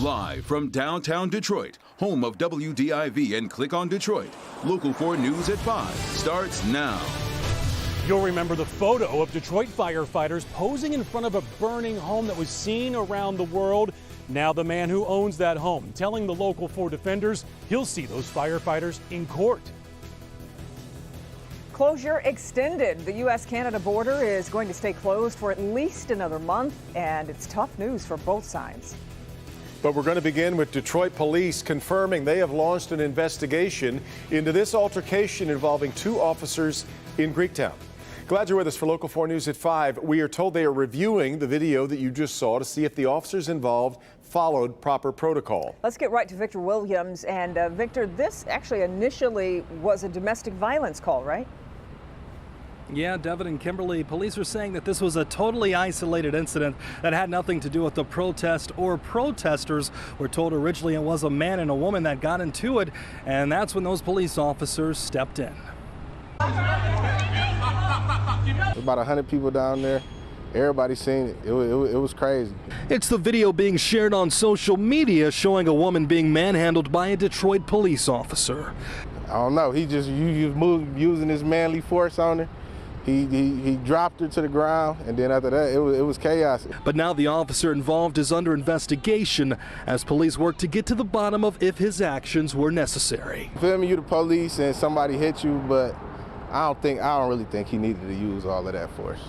Live from downtown Detroit, home of WDIV and Click on Detroit, Local 4 News at 5 starts now. You'll remember the photo of Detroit firefighters posing in front of a burning home that was seen around the world. Now the man who owns that home telling the Local 4 defenders he'll see those firefighters in court. Closure extended. The U.S.-Canada border is going to stay closed for at least another month, and it's tough news for both sides. But we're going to begin with Detroit police confirming they have launched an investigation into this altercation involving 2 officers in Greektown. Glad you're with us for Local 4 News at 5. We are told they are reviewing the video that you just saw to see if the officers involved followed proper protocol. Let's get right to Victor Williams. And Victor, this actually initially was a domestic violence call, right? Yeah, Devin and Kimberly, police are saying that this was a totally isolated incident that had nothing to do with the protest or protesters. We're told originally it was a man and a woman that got into it, and that's when those police officers stepped in. About 100 people down there. Everybody seen it. It was crazy. It's the video being shared on social media showing a woman being manhandled by a Detroit police officer. I don't know. He just using his manly force on her. He dropped her to the ground, and then after that, it was chaos. But now the officer involved is under investigation as police work to get to the bottom of if his actions were necessary. You feel me? You the police and somebody hit you, but I don't really think he needed to use all of that force.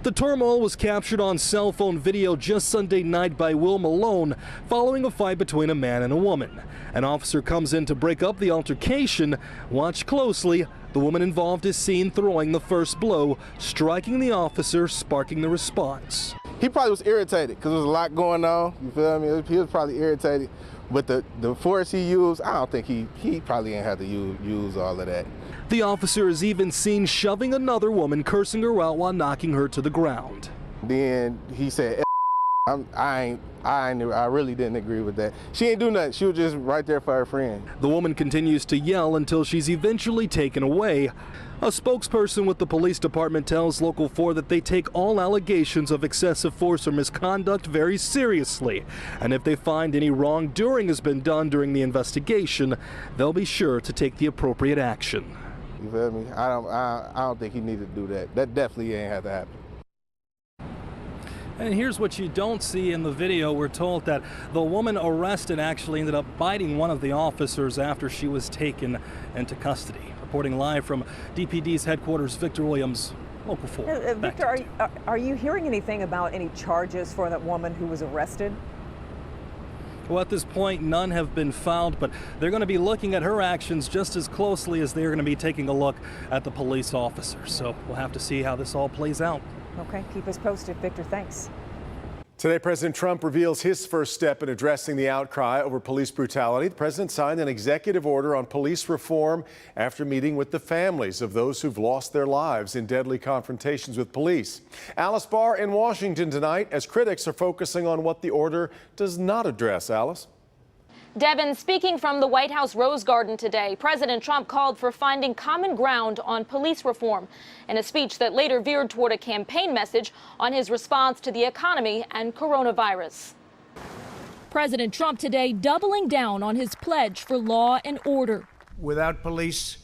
The turmoil was captured on cell phone video just Sunday night by Will Malone following a fight between a man and a woman. An officer comes in to break up the altercation. Watch closely. The woman involved is seen throwing the first blow, striking the officer, sparking the response. He probably was irritated because there was a lot going on. You feel me? He was probably irritated. But the force he used, I don't think he probably ain't had to use all of that. The officer is even seen shoving another woman, cursing her out while knocking her to the ground. Then he said, I really didn't agree with that. She ain't do nothing. She was just right there for her friend. The woman continues to yell until she's eventually taken away. A spokesperson with the police department tells Local 4 that they take all allegations of excessive force or misconduct very seriously. And if they find any wrongdoing has been done during the investigation, they'll be sure to take the appropriate action. You feel me? I don't think he needed to do that. That definitely ain't have to happen. And here's what you don't see in the video. We're told that the woman arrested actually ended up biting one of the officers after she was taken into custody. Reporting live from DPD's headquarters, Victor Williams, Local 4. Victor, are you hearing anything about any charges for that woman who was arrested? Well, at this point, none have been filed, but they're going to be looking at her actions just as closely as they're going to be taking a look at the police officer. So we'll have to see how this all plays out. Okay, keep us posted. Victor, thanks. Today, President Trump reveals his first step in addressing the outcry over police brutality. The president signed an executive order on police reform after meeting with the families of those who've lost their lives in deadly confrontations with police. Alice Barr in Washington tonight as critics are focusing on what the order does not address. Alice? Devin, speaking from the White House Rose Garden today, President Trump called for finding common ground on police reform in a speech that later veered toward a campaign message on his response to the economy and coronavirus. President Trump today doubling down on his pledge for law and order. Without police,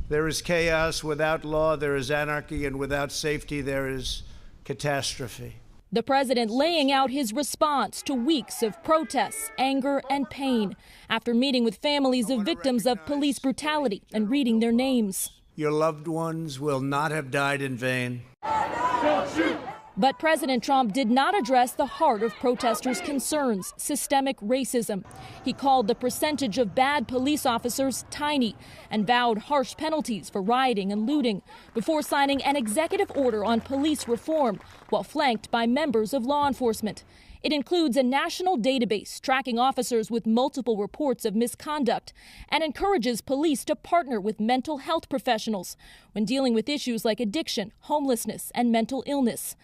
there is chaos. Without law, there is anarchy. And without safety, there is catastrophe. The president laying out his response to weeks of protests, anger, and pain after meeting with families of victims of police brutality and reading their names. Your loved ones will not have died in vain. Don't shoot. But President Trump did not address the heart of protesters' concerns, systemic racism. He called the percentage of bad police officers tiny and vowed harsh penalties for rioting and looting before signing an executive order on police reform while flanked by members of law enforcement. It includes a national database tracking officers with multiple reports of misconduct and encourages police to partner with mental health professionals when dealing with issues like addiction, homelessness, and mental illness.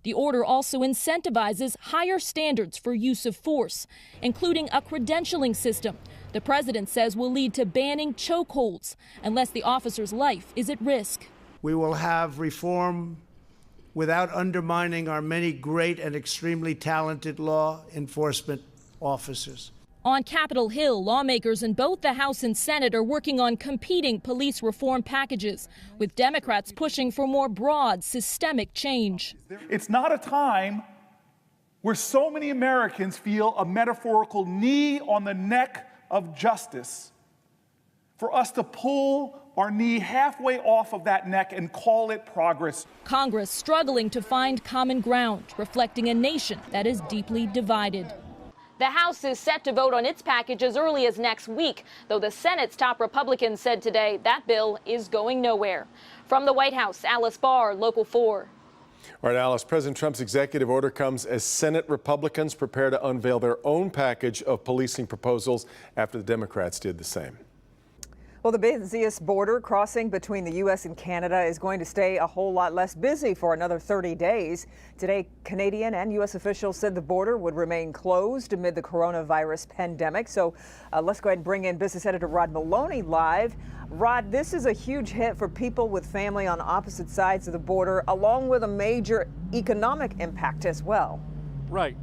The order also incentivizes higher standards for use of force, including a credentialing system the president says will lead to banning chokeholds unless the officer's life is at risk. We will have reform without undermining our many great and extremely talented law enforcement officers. On Capitol Hill, lawmakers in both the House and Senate are working on competing police reform packages, with Democrats pushing for more broad, systemic change. It's not a time where so many Americans feel a metaphorical knee on the neck of justice for us to pull our knee halfway off of that neck and call it progress. Congress struggling to find common ground, reflecting a nation that is deeply divided. The House is set to vote on its package as early as next week, though the Senate's top Republicans said today that bill is going nowhere. From the White House, Alice Barr, Local 4. All right, Alice, President Trump's executive order comes as Senate Republicans prepare to unveil their own package of policing proposals after the Democrats did the same. Well, the busiest border crossing between the U.S. and Canada is going to stay a whole lot less busy for another 30 days. Today, Canadian and U.S. officials said the border would remain closed amid the coronavirus pandemic. So let's go ahead and bring in business editor Rod Maloney live. Rod, this is a huge hit for people with family on opposite sides of the border, along with a major economic impact as well. Right,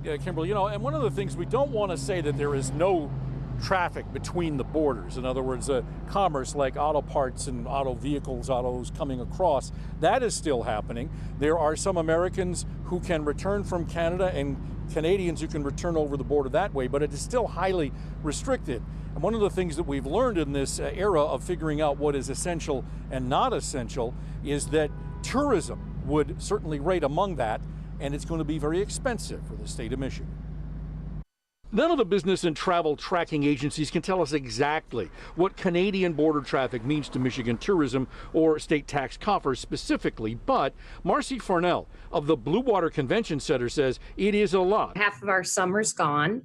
Kimberly. You know, and one of the things we don't want to say that there is no traffic between the borders. In other words, commerce like auto parts and auto vehicles, autos coming across, that is still happening. There are some Americans who can return from Canada and Canadians who can return over the border that way, but it is still highly restricted. And one of the things that we've learned in this era of figuring out what is essential and not essential is that tourism would certainly rate among that, and it's going to be very expensive for the state of Michigan. None of the business and travel tracking agencies can tell us exactly what Canadian border traffic means to Michigan tourism or state tax coffers specifically, but Marcy Farnell of the Blue Water Convention Center says it is a lot. Half of our summer's gone,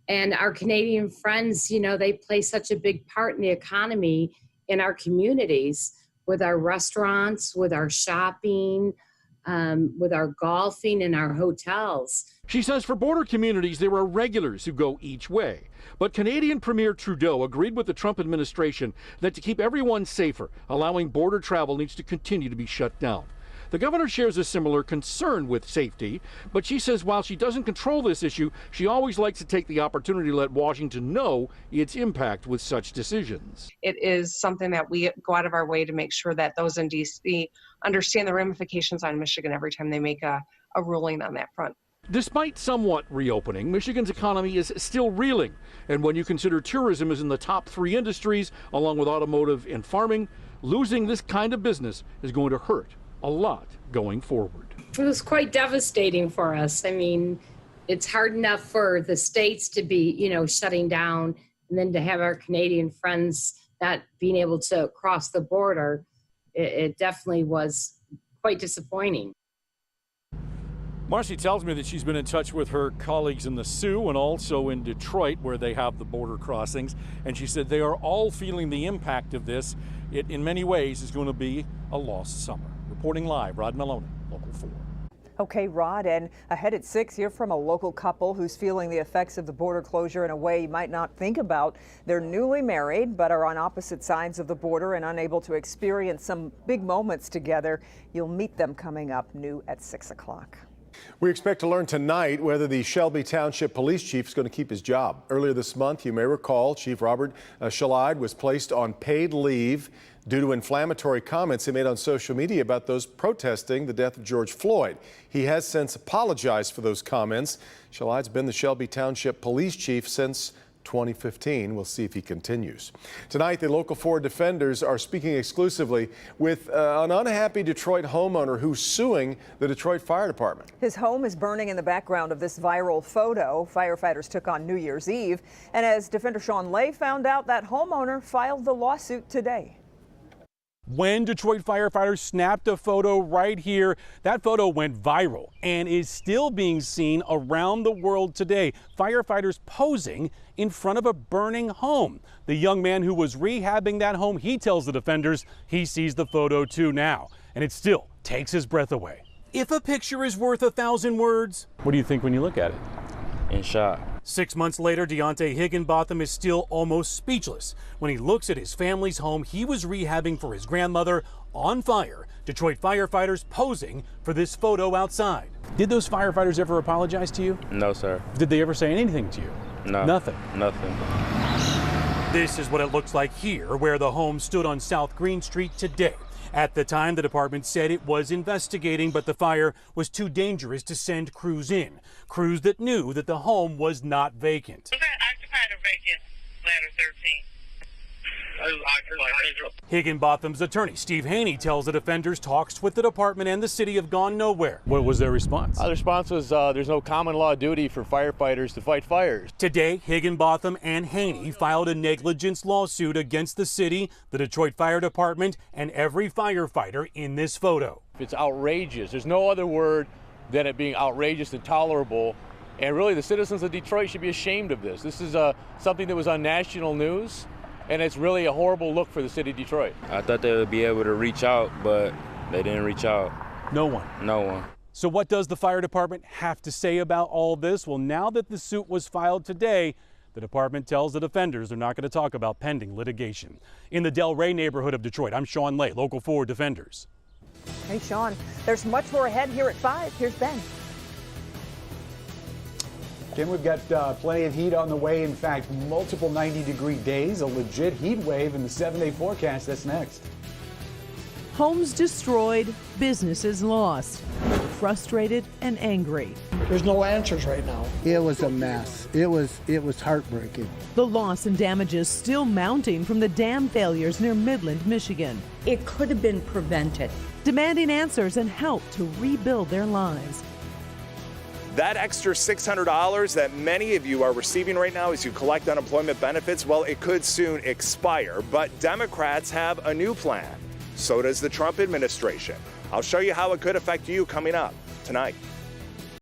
and our Canadian friends, you know, they play such a big part in the economy in our communities with our restaurants, with our shopping, with our golfing and our hotels. She says for border communities, there are regulars who go each way. But Canadian Premier Trudeau agreed with the Trump administration that to keep everyone safer, allowing border travel needs to continue to be shut down. The governor shares a similar concern with safety, but she says while she doesn't control this issue, she always likes to take the opportunity to let Washington know its impact with such decisions. It is something that we go out of our way to make sure that those in D.C. understand the ramifications on Michigan every time they make a ruling on that front. Despite somewhat reopening, Michigan's economy is still reeling. And when you consider tourism is in the top 3 industries, along with automotive and farming, losing this kind of business is going to hurt a lot going forward. It was quite devastating for us. I mean, it's hard enough for the states to be, you know, shutting down, and then to have our Canadian friends not being able to cross the border. It definitely was quite disappointing. Marcy tells me that she's been in touch with her colleagues in the Sioux and also in Detroit, where they have the border crossings, and she said they are all feeling the impact of this. It, in many ways, is going to be a lost summer. Reporting live, Rod Maloney, Local 4. Okay, Rod, and ahead at 6, you're from a local couple who's feeling the effects of the border closure in a way you might not think about. They're newly married, but are on opposite sides of the border and unable to experience some big moments together. You'll meet them coming up new at 6 o'clock. We expect to learn tonight whether the Shelby Township police chief is going to keep his job. Earlier this month, you may recall, Chief Robert Shelby was placed on paid leave due to inflammatory comments he made on social media about those protesting the death of George Floyd. He has since apologized for those comments. Shelby's been the Shelby Township police chief since 2015. We'll see if he continues. Tonight, the Local 4 defenders are speaking exclusively with an unhappy Detroit homeowner who's suing the Detroit Fire Department. His home is burning in the background of this viral photo firefighters took on New Year's Eve. And as Defender Sean Lay found out, that homeowner filed the lawsuit today. When Detroit firefighters snapped a photo right here, that photo went viral and is still being seen around the world today. Firefighters posing in front of a burning home. The young man who was rehabbing that home, he tells the defenders he sees the photo too now, and it still takes his breath away. If a picture is worth 1,000 words, what do you think when you look at it? In shock. 6 months later, Deontay Higginbotham is still almost speechless when he looks at his family's home he was rehabbing for his grandmother on fire. Detroit firefighters posing for this photo outside. Did those firefighters ever apologize to you? No, sir. Did they ever say anything to you? No. Nothing. Nothing. This is what it looks like here, where the home stood on South Green Street today. At the time, the department said it was investigating, but the fire was too dangerous to send crews in. Crews that knew that the home was not vacant. Occupied or vacant, ladder 13. Higginbotham's attorney, Steve Haney, tells the defenders talks with the department and the city have gone nowhere. What was their response? The response was there's no common law duty for firefighters to fight fires. Today, Higginbotham and Haney filed a negligence lawsuit against the city, the Detroit Fire Department, and every firefighter in this photo. It's outrageous. There's no other word than it being outrageous and tolerable. And really, the citizens of Detroit should be ashamed of this. This is something that was on national news. And it's really a horrible look for the city of Detroit. I thought they would be able to reach out, but they didn't reach out. No one. No one. So what does the fire department have to say about all this? Well, now that the suit was filed today, the department tells the defenders they're not going to talk about pending litigation. In the Del Rey neighborhood of Detroit, I'm Sean Lay, Local 4 Defenders. Hey, Sean, there's much more ahead here at 5. Here's Ben. Jim, we've got plenty of heat on the way. In fact, multiple 90-degree days, a legit heat wave in the 7-day forecast. That's next. Homes destroyed, businesses lost, frustrated and angry. There's no answers right now. It was a mess. It was heartbreaking. The loss and damages still mounting from the dam failures near Midland, Michigan. It could have been prevented. Demanding answers and help to rebuild their lives. That extra $600 that many of you are receiving right now as you collect unemployment benefits, well, it could soon expire. But Democrats have a new plan. So does the Trump administration. I'll show you how it could affect you coming up tonight.